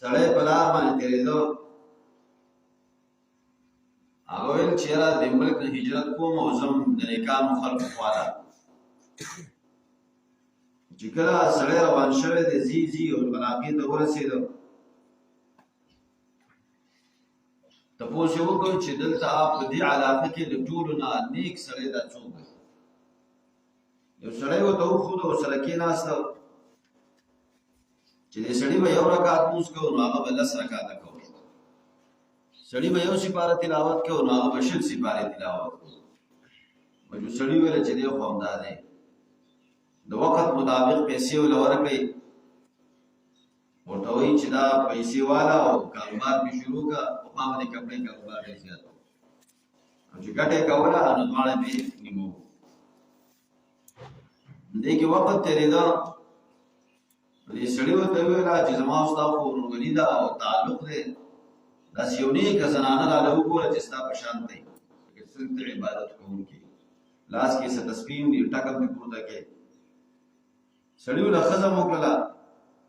سړی په لار باندې تېرېده، هغه ویل چې یاره د ملک نه هجرت کوم او ځم د نیکانو خلکو خواله. چې کله سړی روان شوی دی ځي او علاقې ته ورسېده، تپوس یې وکړ چې دلته په دې علاقه کې د ټولو نه نیک سړی دا څوک دی؟ یو سړی ورته وښود او سره کېناسته چې دې سړي به یو رکعت لمونځ کوو نو هغه به 10 رکعته کوو، سړي به یو سپاره تلاوت کوو نو هغه به 100 سپارې تلاوت کوو. نو سړي ویل چې دی خو همدا دی، د وخت مطابق پیسې ورله ورکړئ، ورته وایي چې دا پیسې والا او کاروبار مې شروع کړه، پخوا به د کپړې کاروبار ډېر زیات و او چې ګټه یې کوله نو دواړه مې نیمو. دې کې وخت تېرېده، دې سړي ورته وویله چې زما او ستا خو ورورګلي ده او تعلق دی، داسې یو نیکه زنانه راله وګوره چې ستا په شان دی، صرف د عبادت کوونکي، لاس کې څه تسبیح دي، ټکم دې پورته کې. سړي ورله ښځه وکړله،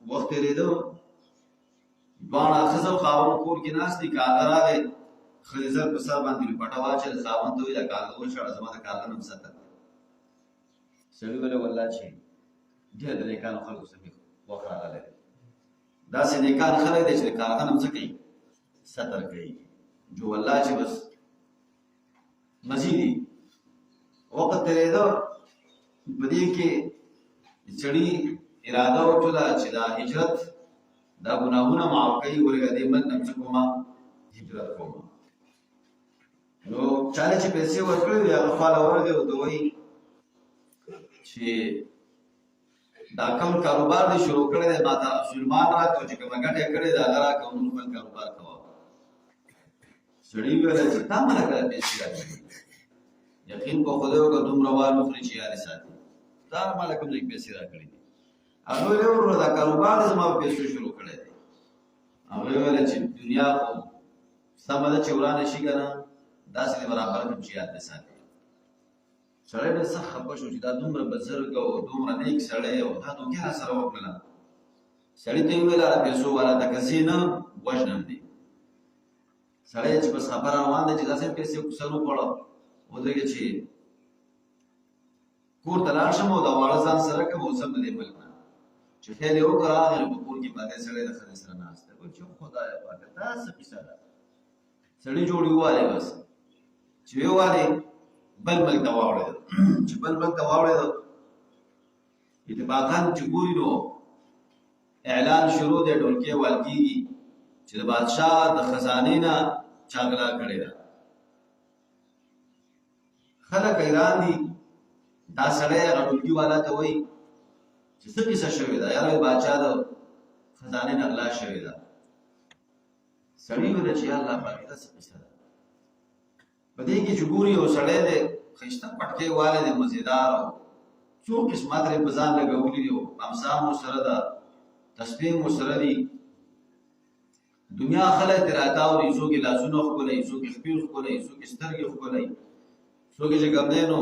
وخت تېرېده، دواړه ښځه او خاوند کور کې ناست دي، کارغه راغی، ښځې زر په سر باندې لپټه واچوله، خاوند ته وویل کارغه وشړه، زما د کارغه نه ساتل. سړي ویله والله چې ډېر د نیکانو خلکو څخه وخت راغلی دی، داسې نیکان خلک دی چې د کارغه نه څه کوي؟ ستر کوي. جو والله چې بس مزیدي وخت تېرېده، په دې کې سړي اراده وکړه چې دا هجرت دا ګناهونه معاف کوي، ورګه دې ملک نه څه کومه هجرت کومه. نو چاله چې پیسې ورکړې وي هغه خواله ورغی او ته وایي چې دا کوم کاروبار دې شروع کړی دی، ما ته سلمان راکړه چې کومه ګټه یې کړې ده هغه راکړه او نور خپل کاروبار کوه. سړي وویل چې تا ماته کله پیسې راکړې؟ یقین په خدای وکړه دومره وار وخوري چې یارې ساتي، تا ماته کوم ځای کې پیسې راکړې دي؟ هغه ویل وروره دا کاروبار دی زما په پیسو شروع کړی دی. هغه ویل چې دنیا خو سمه ده چې ورانه شي که نه، داسې دی برابر کړم چې یاد دې ساتي. سړی ډېر سخت خفه شو چې دا دومره بزرګ او دومره نیک سړی او دا دوکې راسره وکړله. سړي ته یې وویل هغه پیسو والا ته که ځې نه وژنم دې. سړی چې بس خبره روان دی چې داسې پیسې سر وخوړه، ودرېږه چې کور ته لاړ شم او دا واړه ځان سره کړم او ځم د دې ملک نه. چې خیر یې وکړه راغی نو په کور کې باندې سړی د ښځې سره ناست دی. وایي چې خدایه پاکه دا څه کیسه ده؟ سړي جوړې ووالې، بس چې ویې والې بل ملک ته واوړېده. چې بل ملک ته واوړېده، اتفاقاً چې ګوري نو اعلان شروع دی، ډولکې وال کېږي چې د بادشاه د خزانې نه چا غلا کړې ده. خلک حیران دي، دا سړی هغه ډولکي والا ته وایي چې څه کیسه شوې ده؟ یاره بادشاه د خزانې نه غلا شوې ده. سړي ویله چې یا الله پاکه دا څه کیسه ده؟ په دې کې چې ګوري یو سړی دی ښایسته پټکۍ والی دی، مزېدار او څو قسمه ترې په ځان لګولي دي، امسا مو سره ده، تسبیح مو سره دي. دنیا خلک ترې راتاوري، څوک یې لاسونه ښکلوي، څوک یې خپې ښکلوي، څوک یې سترګې ښکلوي، څوک یې چې کوم دی نو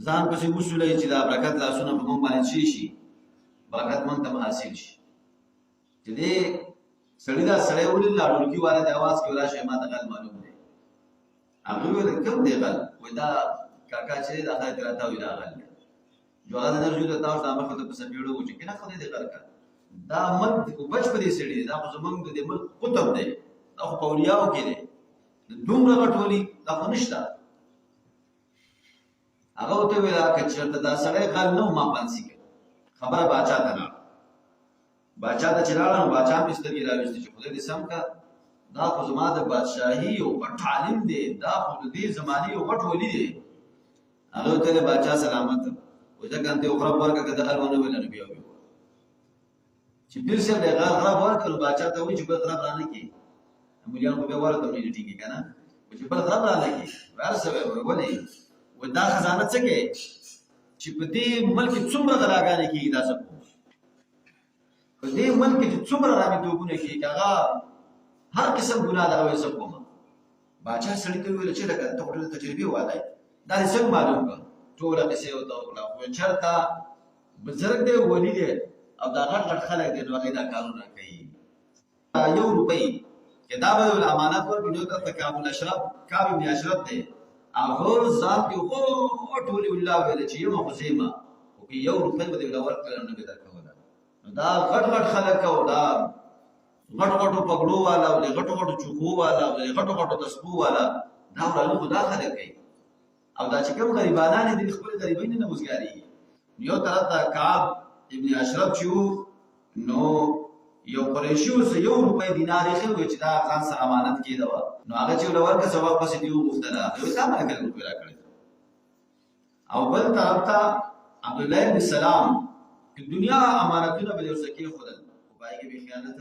ځان پسې وسولوي چې دا برکت لاسونه په موږ باندې څه شي، برکت موږ ته حاصل شي. چې دې سړي دا سړی ولید دا ډولکي والا د اواز کې راشئ ما ته غل معلوم دی. هغه ویل کوم دی غل؟ وایي دا کاکا چې دی دا خلک ترې راته وایي دا غل دی. جو هغه د نرجو ته تاو دا مخې ته په سپېړو و چې کنه خدای دې غل کړه، دا ملک بچ په دې سړي دی، دا خو زموږ د دې ملک قطب دی، دا خو په اولیاو کې دی، دومره غټ ولي دا خو نشته. هغه ورته ویل که چېرته دا سړی غل نه و ما پانسي کړ. خبره باچا ته لاړه. باچا ته چې لاړه نو باچا هم یې سترګې راویستې چې خدای دې سم کړه، دا خو زما د بادشاهي یو غټ عالم دی، دا خو د دې زمانې یو غټ ولي دی. هغه ورته ویل باچا سلامت، وایي ځکه ته یې غرب ورکړه که د غل ونه ویله نو بیا ویې چې پیر صاحب دی غرب ورکړه نو باچا ته وایي چې بل غرب رانه کړي. مولیان خو بیا ورکړه نو یې ټینګې که نه، وایي چې بل غرب رانه کړي. هر څه وایي ولې؟ وایي دا خزانه څه کوې چې په دې ملک کې څومره غلاګانې کېږي دا څه کوم، په دې ملک کې چې څومره رامیتوبونه کېږي هغه هر قسم ګناه ده هغه یې څه کومه. باچا سړي ته وویل چې لکه ته خو ډېر تجربې والی، دا دې څنګه معلوم کړه؟ ټوله قصې ورته وکړه. خو چېرته بزرګ دی ولي دی او دا غټ غټ خلک دی نو هغوی دا کارونه کوي. یو روپۍ که دا به ول امانت ورکړي نو ته کعب الاشرف کعب ابن اشرف دی هغه ذات یو غټ ولي الله ویل چې یو خزیمه او که یو روپۍ به ول ورکړل نو به درکوله دا غټ غټ خلک او دا غټ غټو پګړو والا او غټ غټو چوکو والا او غټ غټو تسبو والا دا ورانه خدا خلک کوي او دا چې کوم غریبانان دي خپل غریبین نه وزګاری یو طرف ته کعب ابن اشرف چې نو یو قریشو سه یو روپۍ دینار یې خو چې دا ځان سره امانت کېده نو هغه چې ورکه سبب پسې دیو غوښتنه یو سامان کړو پیرا کړی او بل طرف ته عبد الله بن سلام دنیا امانتونه به ورسکه خدای په پای کې به خیانت